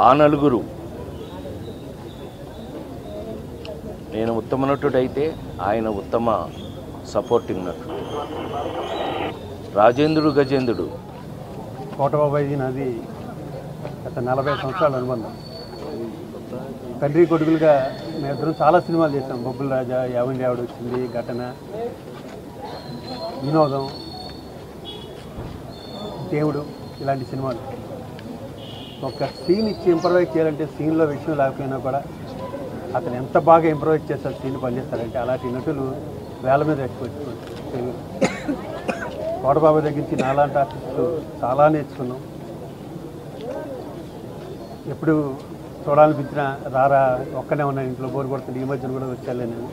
ఆ నలుగురు నేను ఉత్తమ నటుడైతే ఆయన ఉత్తమ సపోర్టింగ్ నటుడు. రాజేంద్రుడు గజేంద్రుడు. కోటబాబాయి నాది గత 40 సంవత్సరాల అనుబంధం. తండ్రి కొడుకులుగా మేమిద్దరం చాలా సినిమాలు చేసాం. బొబ్బుల రాజా, యావండి ఆవిడ వచ్చింది, ఘటన, వినోదం, దేవుడు, ఇలాంటి సినిమాలు. ఒక సీన్ ఇచ్చి ఇంప్రవైజ్ చేయాలంటే సీన్లో విషయం లేకపోయినా కూడా అతను ఎంత బాగా ఇంప్రవైజ్ చేస్తారు, సీన్ పనిచేస్తారంటే అలాంటి నటులు వేల మీద ఎక్కువ. కోటబాబు దగ్గర నుంచి నాలాంటి ఆర్టిస్టులు చాలా నేర్చుకున్నాం. ఎప్పుడు చూడాలనిపించిన రారా ఒక్కనే ఉన్నాను ఇంట్లో బోర్ కొడుతుంది. ఈ మధ్యన కూడా వచ్చాను నేను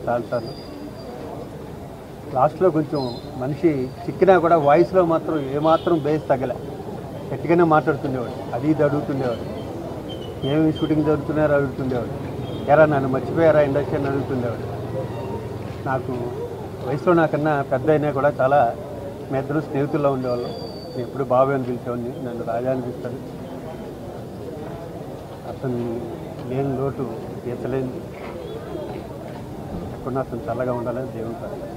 చాలాసార్లు. లాస్ట్లో కొంచెం మనిషి చిక్కినా కూడా వాయిస్లో మాత్రం ఏమాత్రం బేస్ తగ్గలే, గట్టిగానే మాట్లాడుతుండేవాడు. అది ఇది అడుగుతుండేవాడు. ఏమి షూటింగ్ జరుగుతున్నారో అడుగుతుండేవాడు. ఎరా నన్ను మర్చిపోయారా ఇండస్ట్రీ అని అడుగుతుండేవాడు. నాకు వయసులో నాకన్నా పెద్ద అయినా కూడా చాలా మీ ఇద్దరు స్నేహితుల్లో ఉండేవాళ్ళం. నేను ఎప్పుడు బాబాయ్ అని పిలిచేవాడిని, నన్ను రాజా అనిపిస్తాడు. అతను లేని లోటు తీర్చలేని, ఎప్పుడు అతను చల్లగా ఉండాలని దేవుని ప్రార్థన.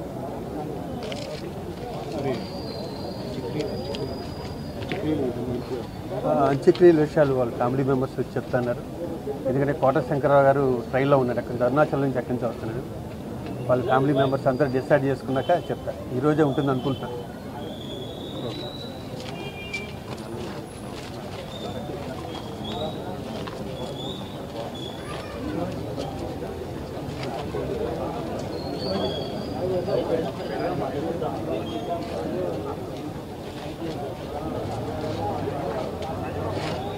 అంత్యక్రియల విషయాలు వాళ్ళ ఫ్యామిలీ మెంబర్స్ వచ్చి చెప్తున్నారు. ఎందుకంటే కోట శంకరరావు గారు ట్రైన్లో ఉన్నారు, అక్కడ అరుణాచల్ నుంచి ఎక్కడి నుంచి వస్తున్నాడు. వాళ్ళ ఫ్యామిలీ మెంబర్స్ అంతా డిసైడ్ చేసుకున్నాక చెప్తారు. ఈరోజే ఉంటుంది అనుకుంటున్నాను.